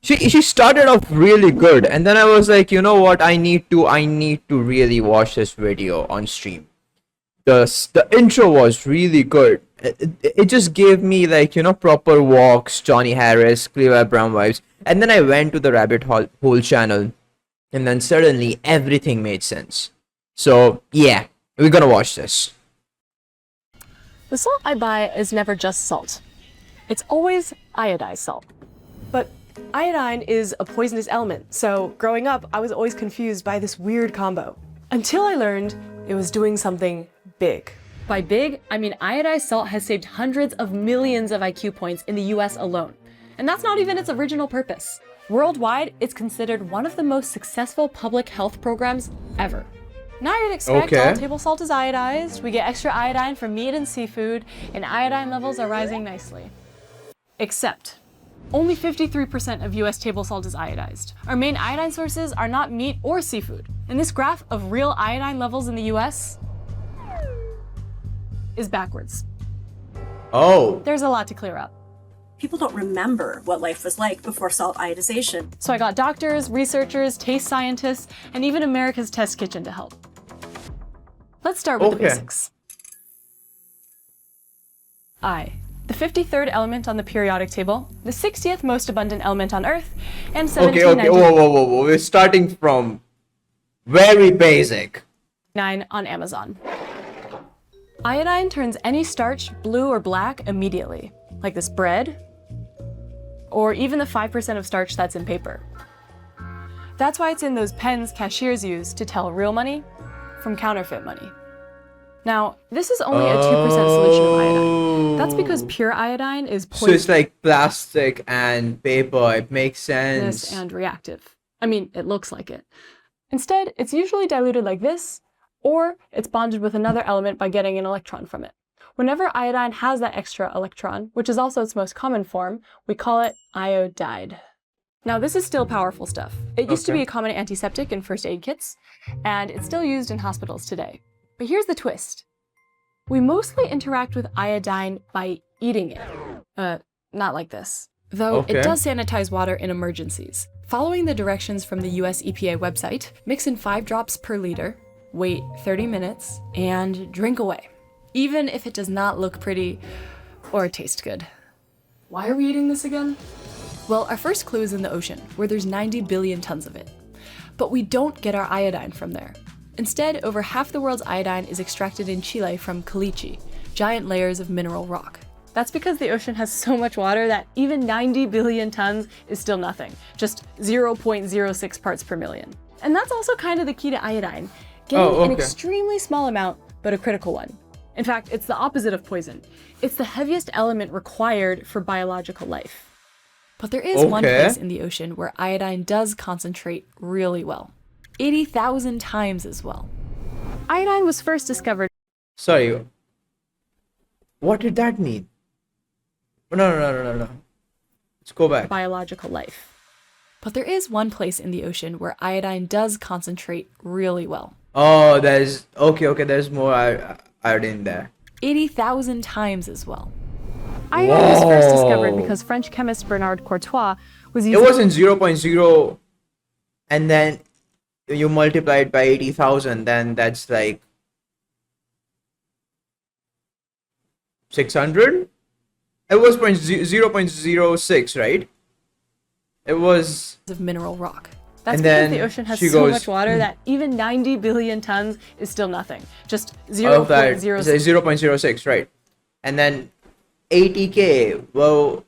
she started off really good, and then I was like, you know what, I need to really watch this video on stream. The intro was really good. It just gave me, like, proper walks, Johnny Harris, Cleveland Brown vibes. And then I went to the hole channel, and then suddenly everything made sense. So yeah, we're gonna watch this. The salt I buy is never just salt. It's always iodized salt. But iodine is a poisonous element, so growing up, I was always confused by this weird combo. Until I learned it was doing something big. By big, I mean iodized salt has saved hundreds of millions of IQ points in the US alone. And that's not even its original purpose. Worldwide, it's considered one of the most successful public health programs ever. Now you'd expect all table salt is iodized, we get extra iodine from meat and seafood, and iodine levels are rising nicely. Except, only 53% of US table salt is iodized. Our main iodine sources are not meat or seafood. And this graph of real iodine levels in the US is backwards. Oh. There's a lot to clear up. People don't remember what life was like before salt iodization. So I got doctors, researchers, taste scientists, and even America's Test Kitchen to help. Let's start with the basics. I, the 53rd element on the periodic table, the 60th most abundant element on Earth, and 1799 Whoa. We're starting from very basic. on Amazon. Iodine turns any starch blue or black immediately, like this bread, or even the 5% of starch that's in paper. That's why it's in those pens cashiers use to tell real money from counterfeit money. Now, this is only a 2% solution of iodine. That's because pure iodine is So it's like plastic and paper. It makes poisonous sense. and reactive. I mean, it looks like it. Instead, it's usually diluted like this, or it's bonded with another element by getting an electron from it. Whenever iodine has that extra electron, which is also its most common form, we call it iodide. Now, this is still powerful stuff. It used to be a common antiseptic in first aid kits, and it's still used in hospitals today. But here's the twist. We mostly interact with iodine by eating it. Not like this. Though it does sanitize water in emergencies. Following the directions from the US EPA website, mix in 5 drops per liter, wait 30 minutes, and drink away. Even if it does not look pretty or taste good. Why are we eating this again? Well, our first clue is in the ocean, where there's 90 billion tons of it. But we don't get our iodine from there. Instead, over half the world's iodine is extracted in Chile from caliche, giant layers of mineral rock. That's because the ocean has so much water that even 90 billion tons is still nothing, just 0.06 parts per million. And that's also kind of the key to iodine, getting an extremely small amount, but a critical one. In fact, it's the opposite of poison. It's the heaviest element required for biological life. But there is one place in the ocean where iodine does concentrate really well. 80,000 times as well. Iodine was first discovered. Sorry. What did that mean? No. Let's go back. Biological life. But there is one place in the ocean where iodine does concentrate really well. Oh, there's there's more iodine there. 80,000 times as well. Iodine was first discovered because French chemist Bernard Courtois was using... It wasn't 0.0 and then you multiply it by 80,000, then that's like 600? It was 0.06, right? It was... of mineral rock. That's and because the ocean has so much water that even 90 billion tons is still nothing. Just 0.06. 0.06, right. And then 80K, well,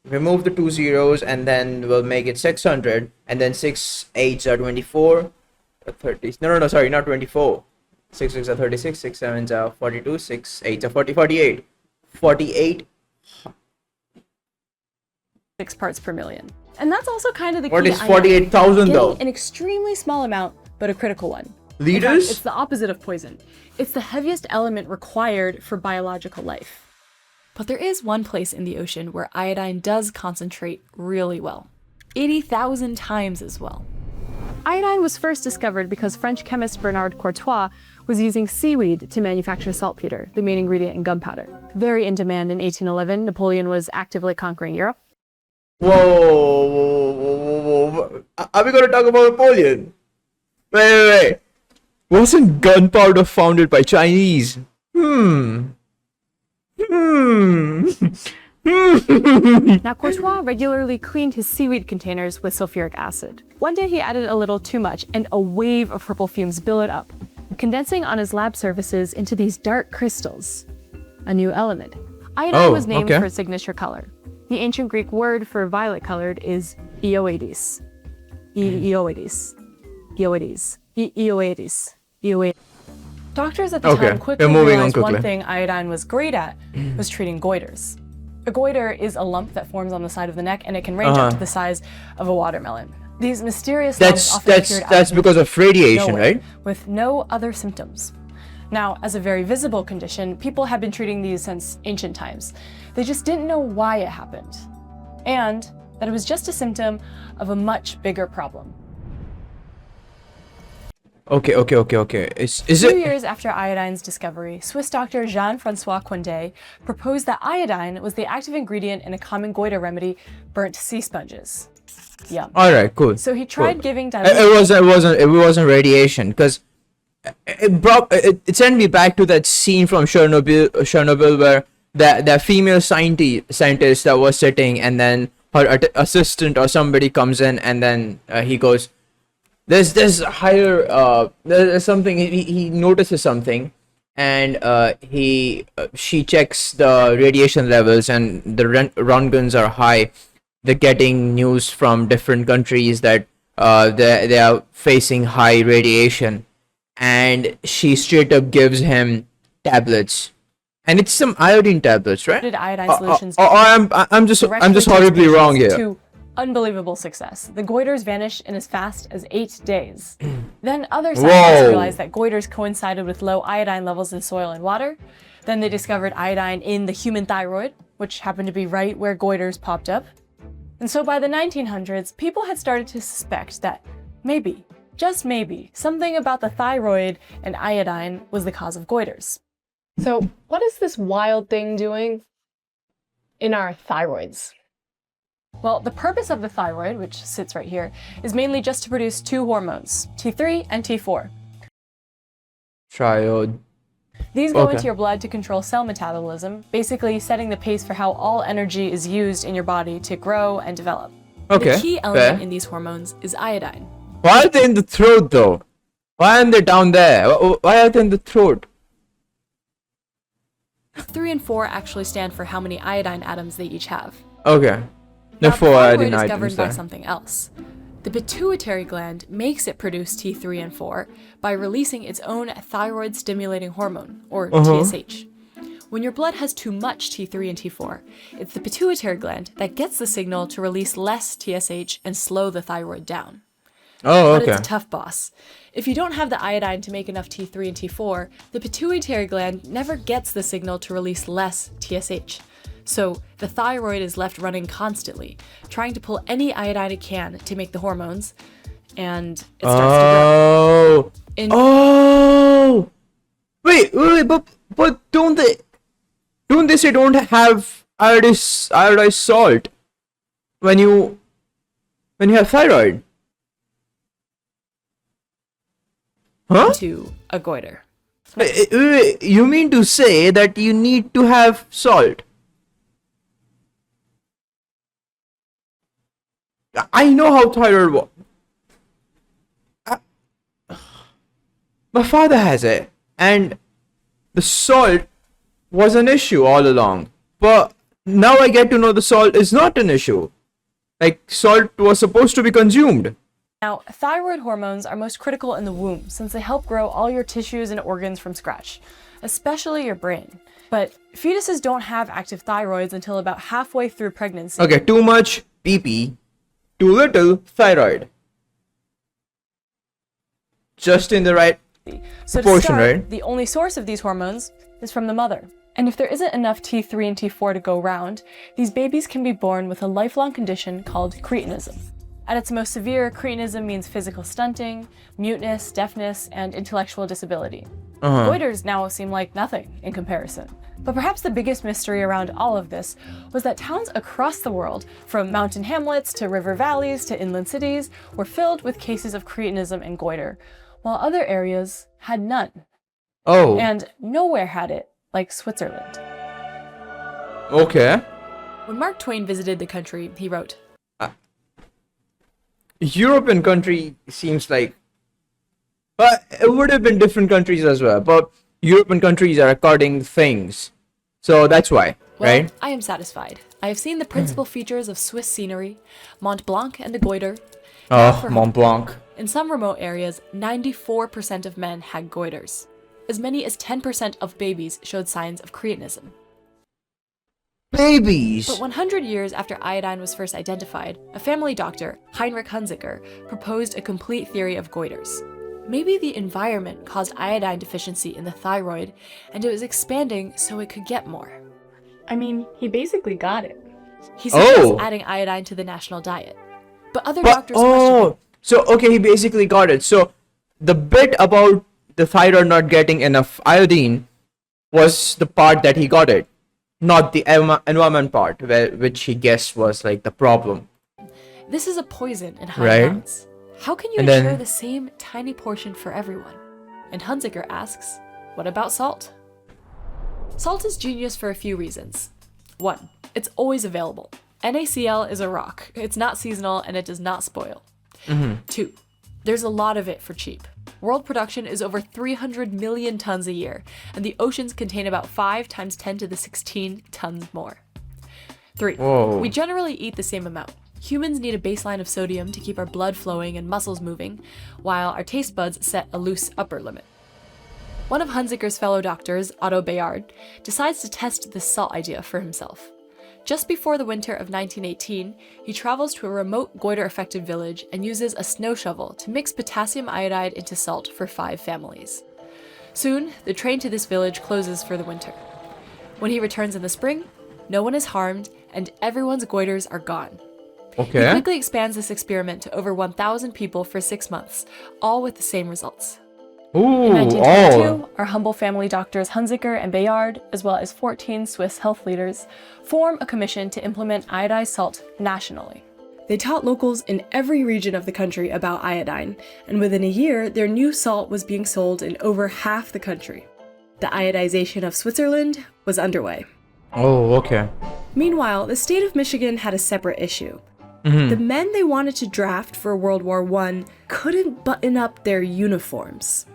remove the 2 zeros and then we'll make it 600. And then 6 8s are 24. 30. No, sorry, not 24. 6 6 are 36, 6 7s are 42, 6 8s are 40, 48. 48. 6 parts per million. And that's also kind of the key. What is 48,000 though? An extremely small amount, but a critical one. Liters? In fact, it's the opposite of poison. It's the heaviest element required for biological life. But there is one place in the ocean where iodine does concentrate really well. 80,000 times as well. Iodine was first discovered because French chemist Bernard Courtois was using seaweed to manufacture saltpeter, the main ingredient in gunpowder. Very in demand in 1811, Napoleon was actively conquering Europe. Whoa. Are we going to talk about Napoleon? Wait. Wasn't gunpowder founded by Chinese? Now, Courtois regularly cleaned his seaweed containers with sulfuric acid. One day he added a little too much, and a wave of purple fumes billowed up, condensing on his lab surfaces into these dark crystals. A new element. Iodine was named for its signature color. The ancient Greek word for violet-colored is ioides. Ioides. Doctors at the time quickly realized one thing iodine was great at was treating goiters. A goiter is a lump that forms on the side of the neck, and it can range up to the size of a watermelon. These mysterious lumps often appeared that's because of radiation, right? With no other symptoms. Now, as a very visible condition, people have been treating these since ancient times. They just didn't know why it happened, and that it was just a symptom of a much bigger problem. Okay. Is 2 it? years after iodine's discovery, Swiss doctor Jean-François Condé proposed that iodine was the active ingredient in a common goiter remedy, burnt sea sponges. Yum. All right, cool. So he tried giving It wasn't radiation, because it sent me back to that scene from Chernobyl where that female scientist that was sitting, and then her assistant or somebody comes in, and then he goes, there's higher there's something, he notices something, and she checks the radiation levels, and the Röntgens are high. They're getting news from different countries that they are facing high radiation, and she straight up gives him tablets, and it's some iodine tablets, right? iodine solutions. I'm just horribly wrong here. To unbelievable success. The goiters vanished in as fast as 8 days. Then other scientists realized that goiters coincided with low iodine levels in soil and water. Then they discovered iodine in the human thyroid, which happened to be right where goiters popped up. And so by the 1900s, people had started to suspect that maybe, just maybe, something about the thyroid and iodine was the cause of goiters. So what is this wild thing doing in our thyroids? Well, the purpose of the thyroid, which sits right here, is mainly just to produce two hormones, T3 and T4. Triode. These go into your blood to control cell metabolism, basically setting the pace for how all energy is used in your body to grow and develop. Okay. The key element in these hormones is iodine. Why are they in the throat though? Why aren't they down there? Why are they in the throat? 3 and 4 actually stand for how many iodine atoms they each have. Okay. The thyroid is governed by something else. The pituitary gland makes it produce T3 and 4 by releasing its own thyroid-stimulating hormone, or TSH. When your blood has too much T3 and T4, it's the pituitary gland that gets the signal to release less TSH and slow the thyroid down. But it's a tough boss. If you don't have the iodine to make enough T3 and T4, the pituitary gland never gets the signal to release less TSH. So the thyroid is left running constantly, trying to pull any iodine it can to make the hormones, and it starts to grow. Wait, but don't they say don't have iodized salt when you have thyroid? Huh? To a goiter. You mean to say that you need to have salt? I know how thyroid works. My father has it, and the salt was an issue all along. But now I get to know the salt is not an issue. Like, salt was supposed to be consumed. Now, thyroid hormones are most critical in the womb since they help grow all your tissues and organs from scratch, especially your brain. But fetuses don't have active thyroids until about halfway through pregnancy. Okay, too much PP, too little thyroid. Just in the right proportion, right? The only source of these hormones is from the mother. And if there isn't enough T3 and T4 to go around, these babies can be born with a lifelong condition called cretinism. At its most severe, cretinism means physical stunting, muteness, deafness, and intellectual disability. Goiters now seem like nothing in comparison. But perhaps the biggest mystery around all of this was that towns across the world, from mountain hamlets to river valleys to inland cities, were filled with cases of cretinism and goiter, while other areas had none. Oh, And nowhere had it like Switzerland. okay. When Mark Twain visited the country, he wrote, European country seems like, but it would have been different countries as well. But European countries are recording things, so that's why, Well, right? I am satisfied. I have seen the principal features of Swiss scenery, Mont Blanc and the goiter. Now Oh, for Mont Blanc. In some remote areas, 94% of men had goiters. As many as 10% of babies showed signs of cretinism. Babies. But 100 years after iodine was first identified, a family doctor, Heinrich Hunziker, proposed a complete theory of goiters. Maybe the environment caused iodine deficiency in the thyroid, and it was expanding so it could get more. I mean, he basically got it. He suggests Oh. adding iodine to the national diet. But other But doctors questioned oh, so okay, he basically got it. So the bit about the thyroid not getting enough iodine was the part that he got it, not the environment part, which he guessed was like the problem. this is a poison in high Right. amounts. How can you And ensure then- the same tiny portion for everyone? And Hunziker asks, what about salt? Salt is genius for a few reasons. 1. It's always available. NaCl is a rock. It's not seasonal and it does not spoil. 2. There's a lot of it for cheap. World production is over 300 million tons a year, and the oceans contain about 5 times 10 to the 16 tons more. 3. Whoa. We generally eat the same amount. Humans need a baseline of sodium to keep our blood flowing and muscles moving, while our taste buds set a loose upper limit. One of Hunziker's fellow doctors, Otto Bayard, decides to test this salt idea for himself. Just before the winter of 1918, he travels to a remote goiter-affected village and uses a snow shovel to mix potassium iodide into salt for 5 families. Soon, the train to this village closes for the winter. When he returns in the spring, no one is harmed and everyone's goiters are gone. He Okay. quickly expands this experiment to over 1,000 people for 6 months, all with the same results. Ooh, In 1922, oh. our humble family doctors Hunziker and Bayard, as well as 14 Swiss health leaders, form a commission to implement iodized salt nationally. They taught locals in every region of the country about iodine, and within a year, their new salt was being sold in over half the country. The iodization of Switzerland was underway. Oh, okay. Meanwhile, the state of Michigan had a separate issue. The men they wanted to draft for World War I couldn't button up their uniforms.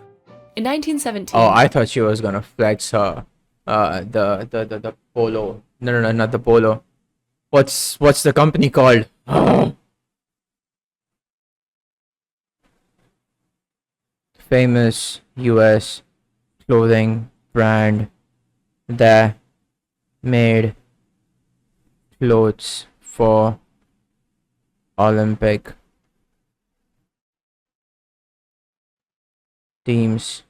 In 1917, Oh, I thought she was gonna flex her, the polo. No, not the polo. What's the company called? Famous U.S. clothing brand that made clothes for Olympic teams.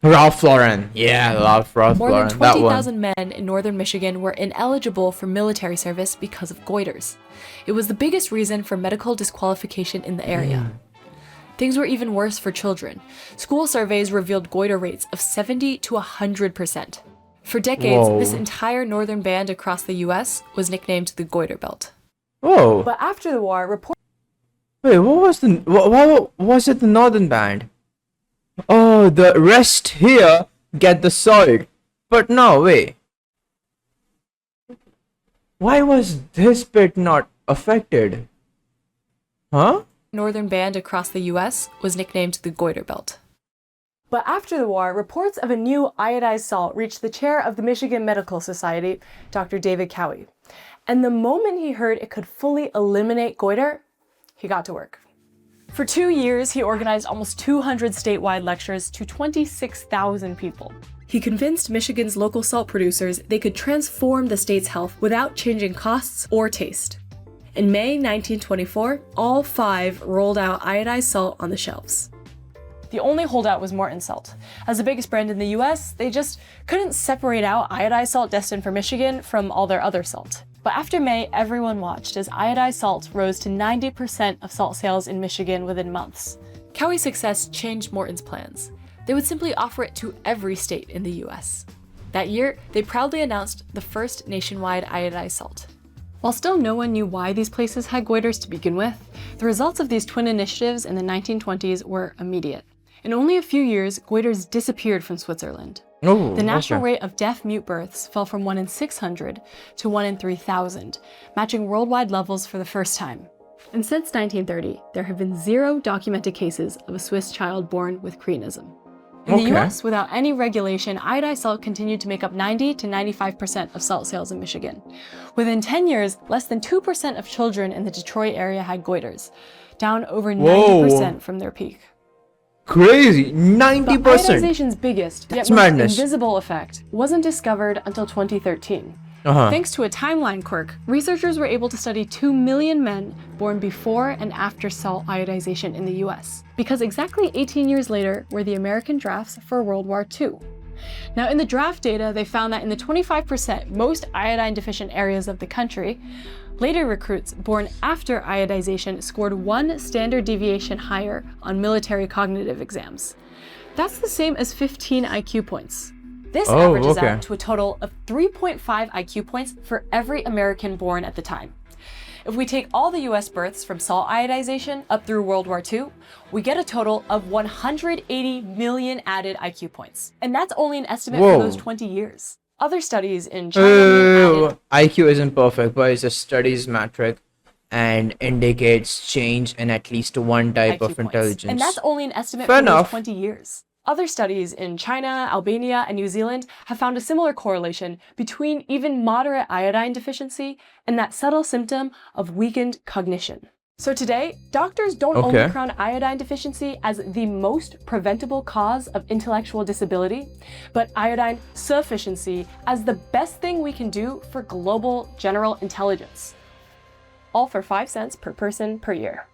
Ralph Lauren. Yeah, Ralph more Lauren. than That one. 20,000 men in northern Michigan were ineligible for military service because of goiters. It was the biggest reason for medical disqualification in the area. Things were even worse for children. School surveys revealed goiter rates of 70 to 100%. For decades, Whoa. this entire northern band across the US was nicknamed the Goiter Belt. Oh, But after the war, reports wait, what was it? The Northern Band. Oh, the rest here get the salt, but no, wait. Why was this bit not affected? Huh? northern band across the US was nicknamed the Goiter Belt. But after the war, reports of a new iodized salt reached the chair of the Michigan Medical Society, Dr. David Cowie. And the moment he heard it could fully eliminate goiter, he got to work. For 2 years, he organized almost 200 statewide lectures to 26,000 people. He convinced Michigan's local salt producers they could transform the state's health without changing costs or taste. In May 1924, all 5 rolled out iodized salt on the shelves. The only holdout was Morton Salt. As the biggest brand in the US, they just couldn't separate out iodized salt destined for Michigan from all their other salt. But after May, everyone watched as iodized salt rose to 90% of salt sales in Michigan within months. Cowie's success changed Morton's plans. they would simply offer it to every state in the US. That year, they proudly announced the first nationwide iodized salt. While still no one knew why these places had goiters to begin with, the results of these twin initiatives in the 1920s were immediate. In only a few years, goiters disappeared from Switzerland. Oh, The national okay. rate of deaf-mute births fell from 1 in 600 to 1 in 3,000, matching worldwide levels for the first time. And since 1930, there have been 0 documented cases of a Swiss child born with creanism. In the Okay. US, without any regulation, iodized salt continued to make up 90 to 95% of salt sales in Michigan. Within 10 years, less than 2% of children in the Detroit area had goiters, down over 90% from their peak. Crazy. But 90%. iodization's biggest, yet That's most madness. invisible effect wasn't discovered until 2013. Uh-huh. Thanks to a timeline quirk, researchers were able to study 2 million men born before and after salt iodization in the US, because exactly 18 years later were the American drafts for World War II. Now, in the draft data, they found that in the 25% most iodine-deficient areas of the country, later recruits born after iodization scored 1 standard deviation higher on military cognitive exams. That's the same as 15 IQ points. This Oh, averages okay. out to a total of 3.5 IQ points for every American born at the time. If we take all the US births from salt iodization up through World War II, we get a total of 180 million added IQ points. And that's only an estimate Whoa. for those 20 years. Other studies in China added IQ isn't perfect, but it's a studies metric and indicates change in at least one type IQ of points. intelligence. And that's only an estimate Fair for those enough. 20 years. Other studies in China, Albania, and New Zealand have found a similar correlation between even moderate iodine deficiency and that subtle symptom of weakened cognition. So today, doctors don't only Okay. crown iodine deficiency as the most preventable cause of intellectual disability, but iodine sufficiency as the best thing we can do for global general intelligence. All for 5 cents per person per year.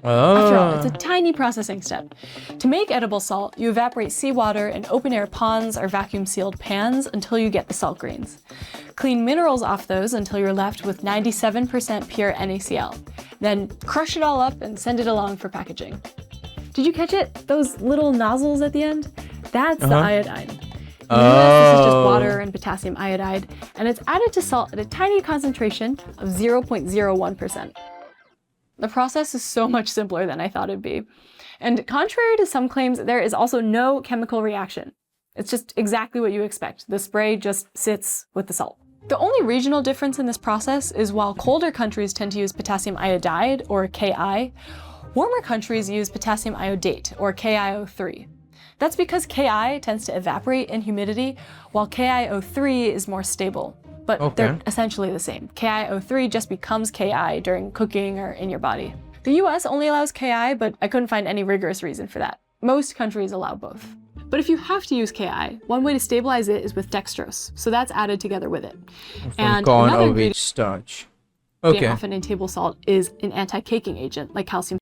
After all, it's a tiny processing step. To make edible salt, you evaporate seawater in open-air ponds or vacuum-sealed pans until you get the salt grains. Clean minerals off those until you're left with 97% pure NaCl. Then crush it all up and send it along for packaging. Did you catch it? Those little nozzles at the end? That's the iodine. In the US, this is just water and potassium iodide, and it's added to salt at a tiny concentration of 0.01%. The process is so much simpler than I thought it'd be. And contrary to some claims, there is also no chemical reaction. It's just exactly what you expect. The spray just sits with the salt. The only regional difference in this process is while colder countries tend to use potassium iodide, or Ki, warmer countries use potassium iodate, or KiO3. That's because Ki tends to evaporate in humidity, while KiO3 is more stable. But they're Okay. essentially the same. KiO3 just becomes Ki during cooking or in your body. The US only allows Ki, but I couldn't find any rigorous reason for that. Most countries allow both. But if you have to use Ki, one way to stabilize it is with dextrose, so that's added together with it. From corn another or ingredient wheat starch. okay. Okay. often in table salt is an anti-caking agent like calcium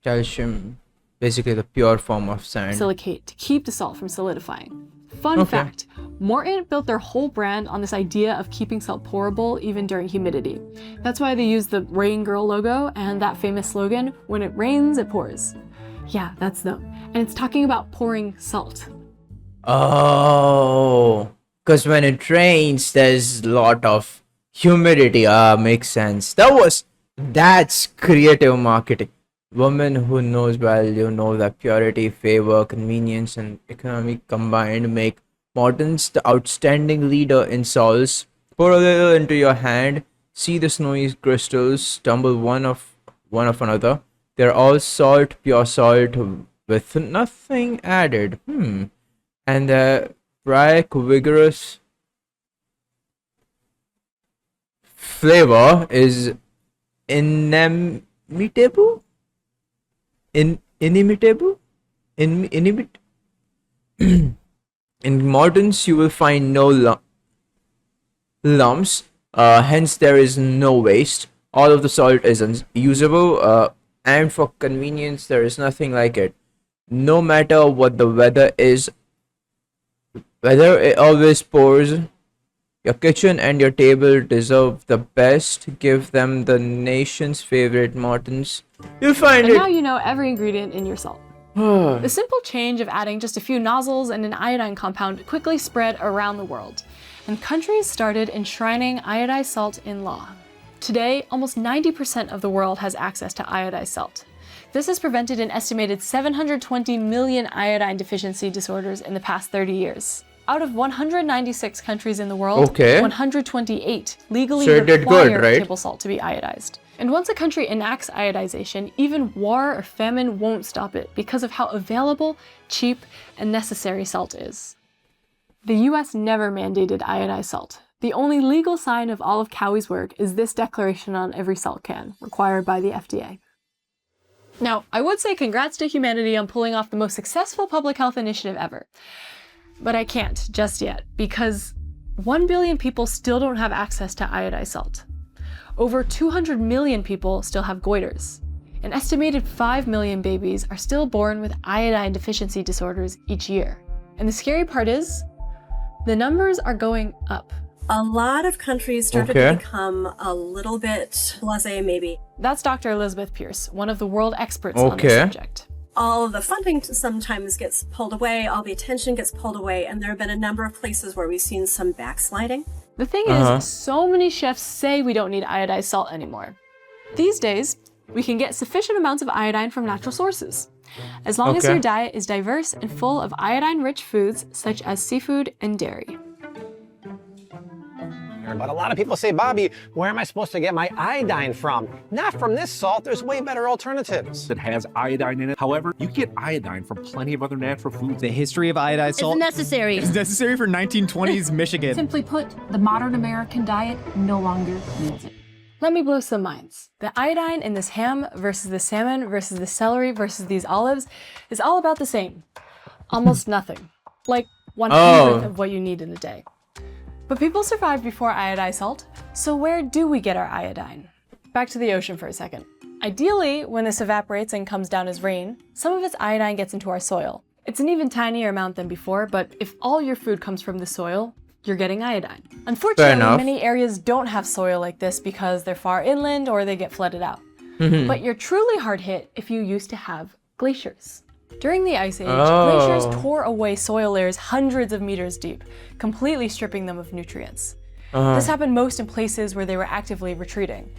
Calcium, basically the pure form of sand. silicate to keep the salt from solidifying. Fun Okay. fact, Morton built their whole brand on this idea of keeping salt pourable even during humidity. That's why they use the Rain Girl logo and that famous slogan, when it rains, it pours. Yeah, that's them. And it's talking about pouring salt. Oh, because when it rains, there's a lot of humidity. Makes sense. That's creative marketing. Woman who knows value know that purity, favor, convenience, and economy combined make Morton's the outstanding leader in salts. Pour a little into your hand, see the snowy crystals tumble one of another. They're all salt, pure salt, with nothing added. And the bright, vigorous flavor is inimitable. Inimitable. In Morton's, you will find no lumps. Hence, there is no waste. All of the salt is unusable. And for convenience, there is nothing like it. No matter what the weather is, whether it always pours, your kitchen and your table deserve the best. Give them the nation's favorite Morton's. You'll find And it. now you know every ingredient in your salt. The simple change of adding just a few nozzles and an iodine compound quickly spread around the world, and countries started enshrining iodized salt in law. Today, almost 90% of the world has access to iodized salt. This has prevented an estimated 720 million iodine deficiency disorders in the past 30 years. Out of 196 countries in the world, Okay. 128 legally So it did require good, right? table salt to be iodized. And once a country enacts iodization, even war or famine won't stop it because of how available, cheap, and necessary salt is. The US never mandated iodized salt. The only legal sign of all of Cowie's work is this declaration on every salt can, required by the FDA. Now, I would say congrats to humanity on pulling off the most successful public health initiative ever. But I can't just yet, because 1 billion people still don't have access to iodized salt. Over 200 million people still have goiters. An estimated 5 million babies are still born with iodine deficiency disorders each year. And the scary part is, the numbers are going up. A lot of countries started Okay. to become a little bit blasé, maybe. That's Dr. Elizabeth Pierce, one of the world experts on this Okay. subject. All of the funding sometimes gets pulled away, all the attention gets pulled away, and there have been a number of places where we've seen some backsliding. The thing is, so many chefs say we don't need iodized salt anymore. These days, we can get sufficient amounts of iodine from natural sources, as long as Okay. your diet is diverse and full of iodine-rich foods such as seafood and dairy. But a lot of people say, Bobby, where am I supposed to get my iodine from? Not from this salt, there's way better alternatives. That has iodine in it. However, you get iodine from plenty of other natural foods. The history of iodized salt necessary. is necessary for 1920s Michigan. Simply put, the modern American diet no longer needs it. Let me blow some minds. The iodine in this ham versus the salmon versus the celery versus these olives is all about the same. Almost nothing. Like 1/100th of what you need in a day. But people survived before iodized salt, so where do we get our iodine? Back to the ocean for a second. Ideally, when this evaporates and comes down as rain, some of its iodine gets into our soil. It's an even tinier amount than before, but if all your food comes from the soil, you're getting iodine. Unfortunately, enough. many areas don't have soil like this because they're far inland or they get flooded out. But you're truly hard hit if you used to have glaciers. During the Ice Age, glaciers tore away soil layers hundreds of meters deep, completely stripping them of nutrients. This happened most in places where they were actively retreating.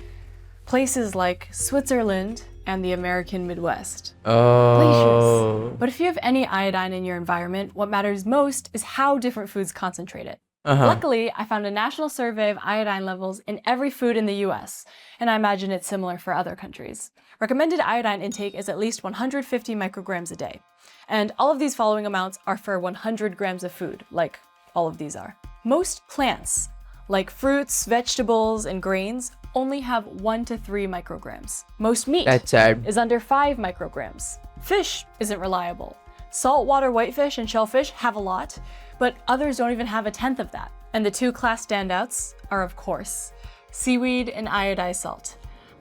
Places like Switzerland and the American Midwest. Glaciers. But if you have any iodine in your environment, what matters most is how different foods concentrate it. Luckily, I found a national survey of iodine levels in every food in the US, and I imagine it's similar for other countries. Recommended iodine intake is at least 150 micrograms a day. And all of these following amounts are for 100 grams of food, like all of these are. Most plants, like fruits, vegetables, and grains, only have 1 to 3 micrograms. Most meat That's sad. is under 5 micrograms. Fish isn't reliable. Saltwater whitefish and shellfish have a lot, but others don't even have 1/10 of that. And the two class standouts are, of course, seaweed and iodized salt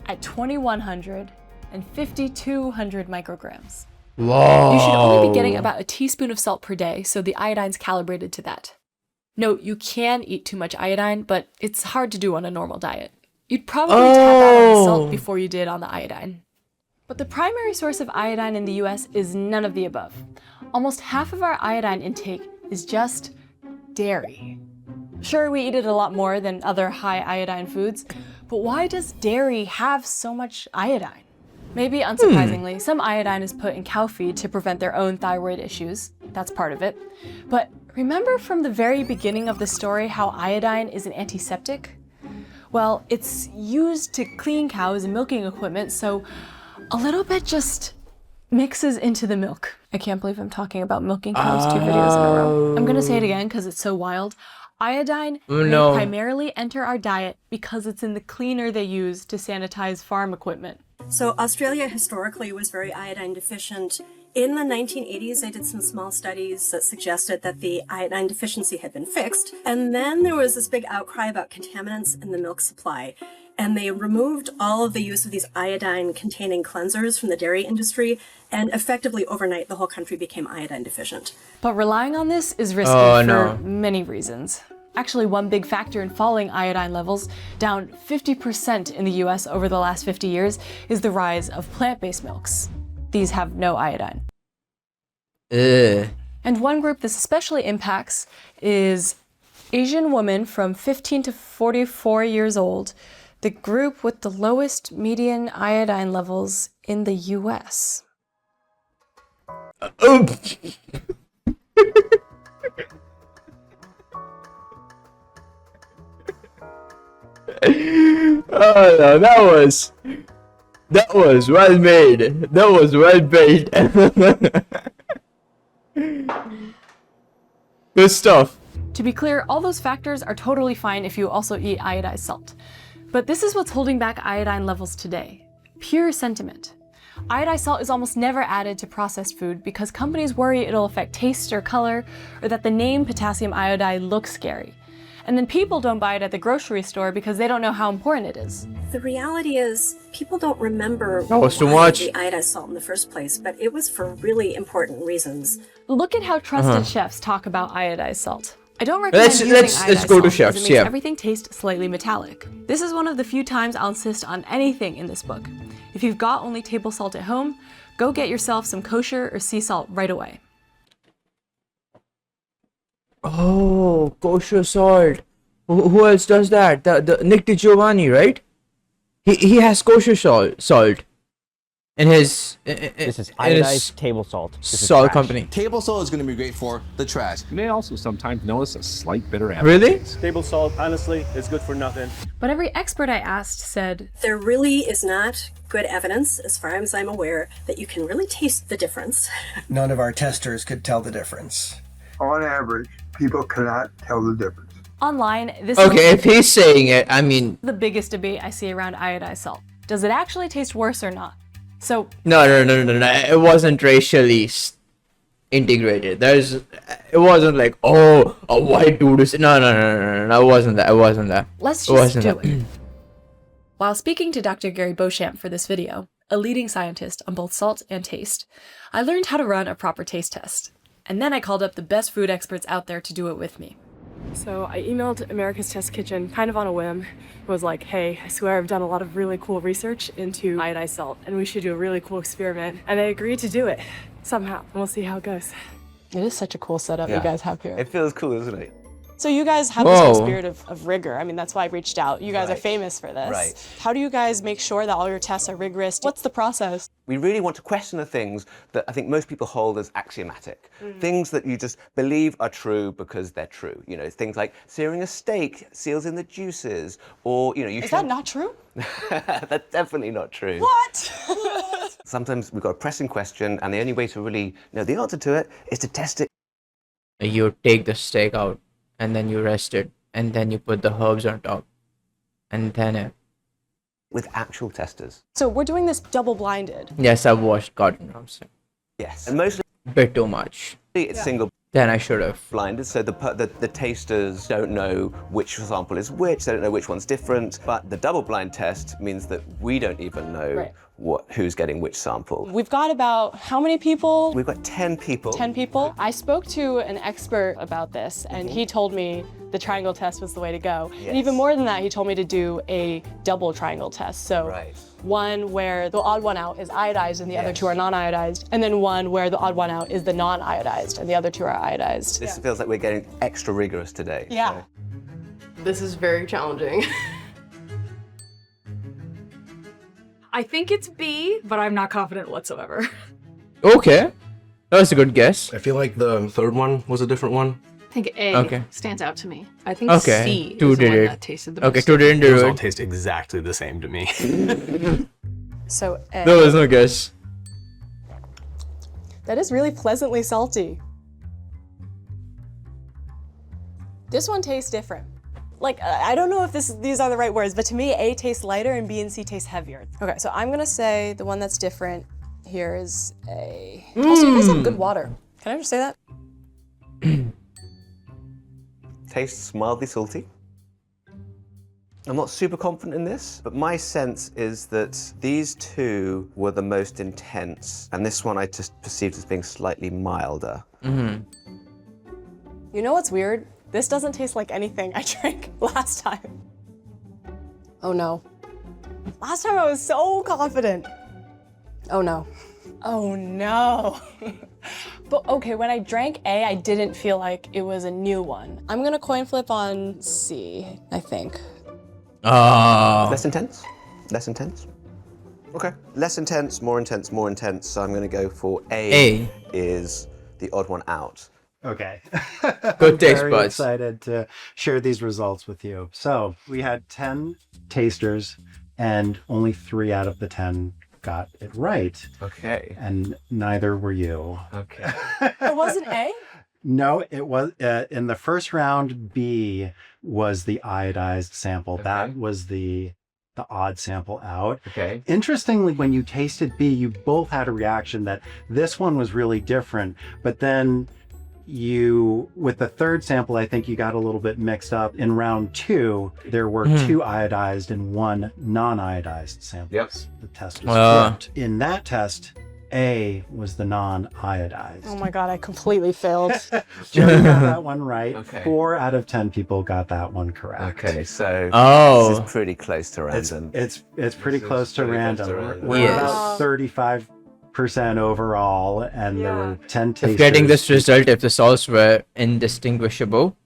at 2,100 and 5,200 micrograms. Wow. You should only be getting about a teaspoon of salt per day, so the iodine's calibrated to that. Note, you can eat too much iodine, but it's hard to do on a normal diet. You'd probably tap out on the salt before you did on the iodine. But the primary source of iodine in the US is none of the above. Almost half of our iodine intake is just dairy. Sure, we eat it a lot more than other high iodine foods, but why does dairy have so much iodine? Maybe unsurprisingly, some iodine is put in cow feed to prevent their own thyroid issues. That's part of it. But remember from the very beginning of the story how iodine is an antiseptic? Well, it's used to clean cows and milking equipment, so a little bit just mixes into the milk. I can't believe I'm talking about milking cows 2 videos in a row. I'm gonna say it again because it's so wild. Iodine may primarily enter our diet because it's in the cleaner they use to sanitize farm equipment. So Australia historically was very iodine deficient. In the 1980s, they did some small studies that suggested that the iodine deficiency had been fixed. And then there was this big outcry about contaminants in the milk supply. And they removed all of the use of these iodine-containing cleansers from the dairy industry, and effectively overnight, the whole country became iodine deficient. But relying on this is risky for many reasons. Actually, one big factor in falling iodine levels, down 50% in the US over the last 50 years, is the rise of plant-based milks. These have no iodine. Ugh. And one group this especially impacts is Asian women from 15 to 44 years old, the group with the lowest median iodine levels in the US. Oh. Oh no, that was well made. That was well built. Good stuff. To be clear, all those factors are totally fine if you also eat iodized salt. But this is what's holding back iodine levels today. Pure sentiment. Iodized salt is almost never added to processed food because companies worry it'll affect taste or color, or that the name potassium iodide looks scary. And then people don't buy it at the grocery store because they don't know how important it is. The reality is, people don't remember That was too why much. the iodized salt in the first place, but it was for really important reasons. Look at how trusted chefs talk about iodized salt. I don't recommend Let's using go iodized to salt because chefs, it makes yeah. everything taste slightly metallic. This is one of the few times I'll insist on anything in this book. If you've got only table salt at home, go get yourself some kosher or sea salt right away. Oh, kosher salt. Who else does that? The Nick DiGiovanni, right? He has kosher salt in his This is in iodized his table salt. This is salt trash. company. Table salt is going to be great for the trash. You may also sometimes notice a slight bitter Really? aftertaste. Table salt, honestly, is good for nothing. But every expert I asked said, There really is not good evidence, as far as I'm aware, that you can really taste the difference. None of our testers could tell the difference. On average, people cannot tell the difference. online, this Okay, is if he's saying it, I mean, the biggest debate I see around iodized salt. Does it actually taste worse or not? So no. It wasn't racially integrated. It wasn't like, oh, a white dude is. No. It wasn't that. It wasn't that. let's It just wasn't do that. it. While speaking to Dr. Gary Beauchamp for this video, a leading scientist on both salt and taste, I learned how to run a proper taste test. And then I called up the best food experts out there to do it with me. So I emailed America's Test Kitchen kind of on a whim. Was like, hey, I swear I've done a lot of really cool research into iodized salt and we should do a really cool experiment. And they agreed to do it somehow. And we'll see how it goes. It is such a cool setup you guys have here. It feels cool, isn't it? So you guys have Whoa. this whole spirit of rigor. I mean, that's why I reached out. You guys are famous for this. Right. How do you guys make sure that all your tests are rigorous? What's the process? We really want to question the things that I think most people hold as axiomatic. Things that you just believe are true because they're true. You know, things like searing a steak seals in the juices, or, you know, Is that not true? That's definitely not true. What? Sometimes we've got a pressing question, and the only way to really know the answer to it is to test it. You take the steak out, and then you rest it, and then you put the herbs on top, and then with actual testers. So we're doing this double-blinded. yes, I've watched Gordon Ramsay. Yes. And mostly Bit too much. it's single Then I should have. blinded, so the tasters don't know which sample is which, they don't know which one's different, but the double blind test means that we don't even know who's getting which sample. We've got about how many people? We've got 10 people. 10 people. I spoke to an expert about this, and he told me the triangle test was the way to go. And even more than that, he told me to do a double triangle test. So one where the odd one out is iodized and the other two are non-iodized, and then one where the odd one out is the non-iodized and the other two are iodized. This feels like we're getting extra rigorous today. Yeah. This is very challenging. I think it's B, but I'm not confident whatsoever. Okay, that was a good guess. I feel like the third one was a different one. I think A stands out to me. I think Okay, C two is the did one it. that tasted the most. Okay, two didn't do Those all it. taste exactly the same to me. So A. There was no guess. That is really pleasantly salty. This one tastes different. Like, I don't know if these are the right words, but to me, A tastes lighter and B and C taste heavier. Okay, so I'm gonna say the one that's different here is A. Also, you guys have good water. Can I just say that? Tastes mildly salty. I'm not super confident in this, but my sense is that these two were the most intense, and this one I just perceived as being slightly milder. You know what's weird? This doesn't taste like anything I drank last time. Oh no. Last time I was so confident. Oh no. Oh no. But okay, when I drank A, I didn't feel like it was a new one. I'm gonna coin flip on C, I think. Less intense? Less intense? Okay. Less intense, more intense, more intense. So I'm going to go for A. Is the odd one out. Okay. Good I'm taste very buds. excited to share these results with you. So we had 10 tasters and only 3 out of the 10 got it right. Okay. And neither were you. Okay. It wasn't A? No, it was in the first round. B was the iodized sample. Okay. That was the odd sample out. Okay. Interestingly, when you tasted B, you both had a reaction that this one was really different, but then with the third sample, I think you got a little bit mixed up. In round 2, there were 2 iodized and 1 non-iodized samples. Yep. The test was flipped. In that test, A was the non-iodized. Oh my god, I completely failed. Joey got that one right. Okay. 4 out of 10 people got that one correct. Okay, so Oh. this is pretty close to random. It's pretty close to pretty random. close to random. We're Yes. about 35% overall, and there were 10 tasters. If getting this result, if the salts were indistinguishable,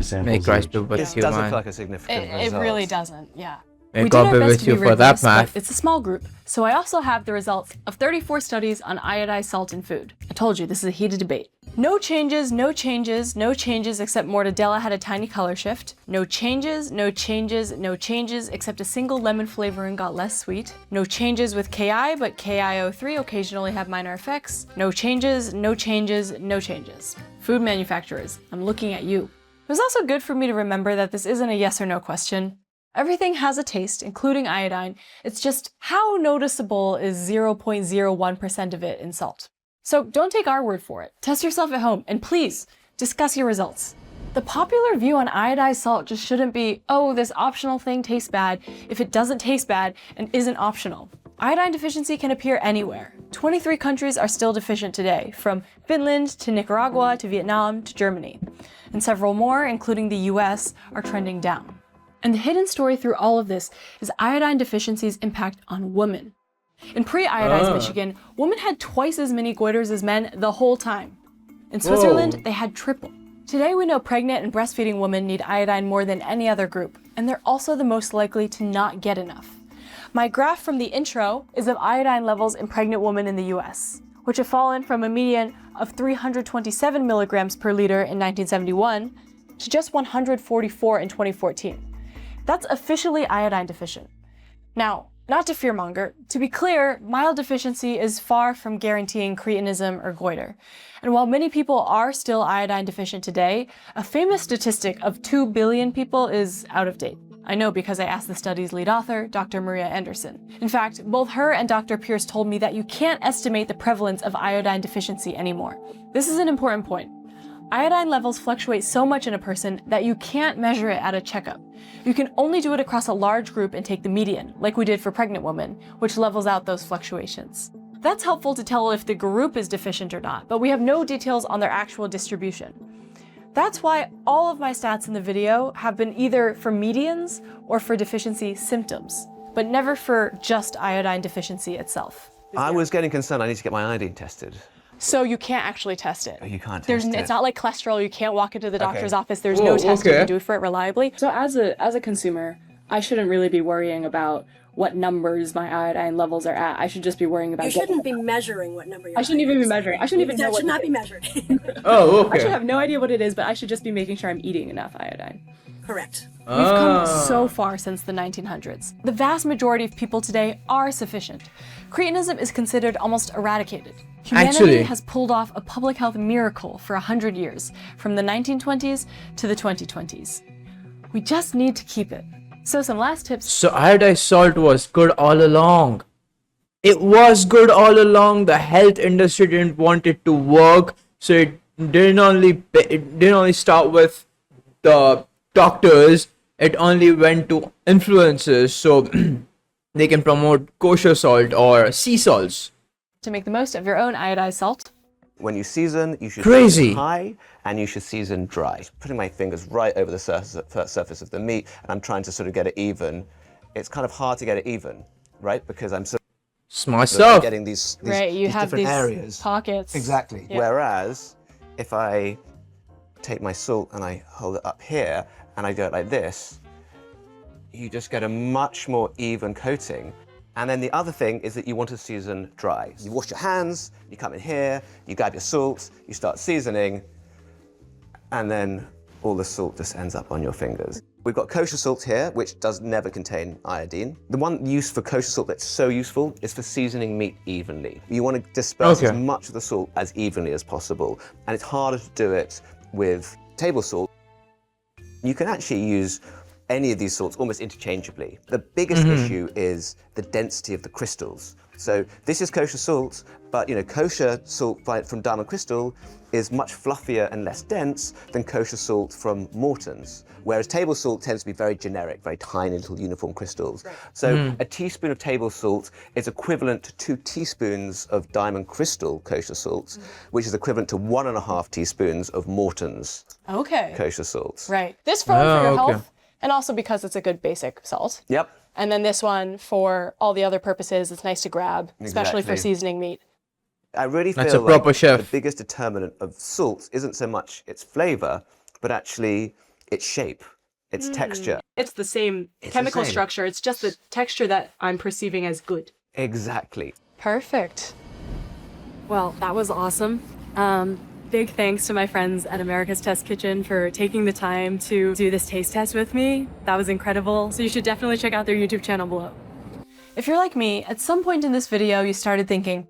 samples may Christ each. be with This you, doesn't man. feel like a significant It result. really doesn't, yeah. May We God did be our best with to you be for that rigorous, but math. it's a small group, so I also have the results of 34 studies on iodized salt in food. I told you, this is a heated debate. No changes, no changes, no changes, except mortadella had a tiny color shift. No changes, no changes, no changes, except a single lemon flavoring got less sweet. No changes with KI, but KIO3 occasionally have minor effects. No changes, no changes, no changes. Food manufacturers, I'm looking at you. It was also good for me to remember that this isn't a yes or no question. Everything has a taste, including iodine. It's just how noticeable is 0.01% of it in salt. So don't take our word for it. Test yourself at home, and please, discuss your results. The popular view on iodized salt just shouldn't be, oh, this optional thing tastes bad if it doesn't taste bad and isn't optional. Iodine deficiency can appear anywhere. 23 countries are still deficient today, from Finland to Nicaragua to Vietnam to Germany. And several more, including the US, are trending down. And the hidden story through all of this is iodine deficiency's impact on women. In pre-iodized Michigan, women had twice as many goiters as men the whole time. In Switzerland, they had triple. Today we know pregnant and breastfeeding women need iodine more than any other group, and they're also the most likely to not get enough. My graph from the intro is of iodine levels in pregnant women in the US, which have fallen from a median of 327 milligrams per liter in 1971 to just 144 in 2014. That's officially iodine deficient. Now, not to fearmonger, to be clear, mild deficiency is far from guaranteeing cretinism or goiter. And while many people are still iodine deficient today, a famous statistic of 2 billion people is out of date. I know because I asked the study's lead author, Dr. Maria Anderson. In fact, both her and Dr. Pierce told me that you can't estimate the prevalence of iodine deficiency anymore. This is an important point. Iodine levels fluctuate so much in a person that you can't measure it at a checkup. You can only do it across a large group and take the median, like we did for pregnant women, which levels out those fluctuations. That's helpful to tell if the group is deficient or not, but we have no details on their actual distribution. That's why all of my stats in the video have been either for medians or for deficiency symptoms, but never for just iodine deficiency itself. I was getting concerned. I need to get my iodine tested. So you can't actually test it. You can't test it. It's not like cholesterol. You can't walk into the doctor's Okay. office. There's Whoa, no test you okay. can do for it reliably. So as a consumer, I shouldn't really be worrying about what numbers my iodine levels are at. I should just be worrying about You shouldn't be measuring what number you're I shouldn't even be measuring. I shouldn't even know That what should not it be is. measured. Oh, I should okay. have no idea what it is, but I should just be making sure I'm eating enough iodine. Correct. We've come so far since the 1900s. The vast majority of people today are sufficient. Cretinism is considered almost eradicated. Humanity Actually- has pulled off a public health miracle for 100 years, from the 1920s to the 2020s. We just need to keep it. So some last tips. So iodized salt was good all along. It was good all along. The health industry didn't want it to work, so it didn't only start with the doctors. It only went to influencers, so they can promote kosher salt or sea salts. To make the most of your own iodized salt. When you season, you should Crazy. season high and you should season dry. Putting my fingers right over the surface of the meat, and I'm trying to sort of get it even. It's kind of hard to get it even, right? Because I'm so Smart So I'm stuff. getting these Right, you have different these areas. pockets. Exactly. Yeah. Whereas if I take my salt and I hold it up here and I do it like this, you just get a much more even coating. And then the other thing is that you want to season dry. You wash your hands, you come in here, you grab your salt, you start seasoning, and then all the salt just ends up on your fingers. We've got kosher salt here, which does never contain iodine. The one use for kosher salt that's so useful is for seasoning meat evenly. You want to disperse as much of the salt as evenly as possible, and it's harder to do it with table salt. You can actually use any of these salts almost interchangeably. The biggest issue is the density of the crystals. So this is kosher salt, but kosher salt from Diamond Crystal is much fluffier and less dense than kosher salt from Morton's. Whereas table salt tends to be very generic, very tiny little uniform crystals. So a teaspoon of table salt is equivalent to 2 teaspoons of Diamond Crystal kosher salt, which is equivalent to 1.5 teaspoons of Morton's kosher salt. Right. This for your health, and also because it's a good basic salt. Yep. And then this one for all the other purposes. It's nice to grab, especially for seasoning meat. I really That's feel a proper like chef. the biggest determinant of salt isn't so much its flavor, but actually its shape, its texture. It's the same It's the chemical same. structure. It's just the texture that I'm perceiving as good. Exactly. Perfect. Well, that was awesome. Big thanks to my friends at America's Test Kitchen for taking the time to do this taste test with me. That was incredible. So you should definitely check out their YouTube channel below. If you're like me, at some point in this video, you started thinking,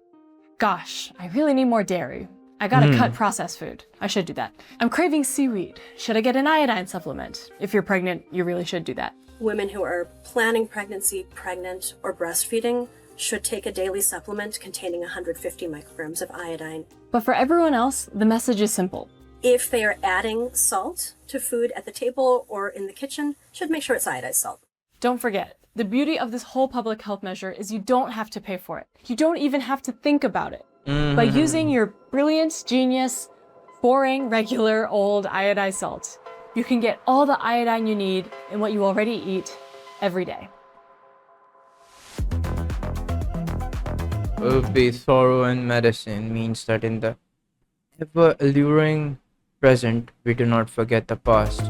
gosh, I really need more dairy. I gotta cut processed food. I should do that. I'm craving seaweed. Should I get an iodine supplement? If you're pregnant, you really should do that. Women who are planning pregnancy, pregnant, or breastfeeding should take a daily supplement containing 150 micrograms of iodine. But for everyone else, the message is simple. If they are adding salt to food at the table or in the kitchen, should make sure it's iodized salt. Don't forget, the beauty of this whole public health measure is you don't have to pay for it. You don't even have to think about it. By using your brilliant, genius, boring, regular, old iodized salt, you can get all the iodine you need in what you already eat every day. Will be thorough in medicine means that in the ever alluring present, we do not forget the past.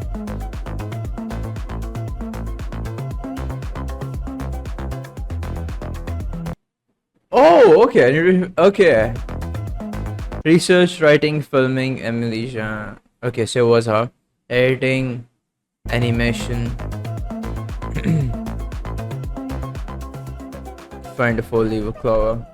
Oh, okay, okay. Research, writing, filming, Emily Jean. Okay, so it was her. Editing, animation. Find a full lever clover.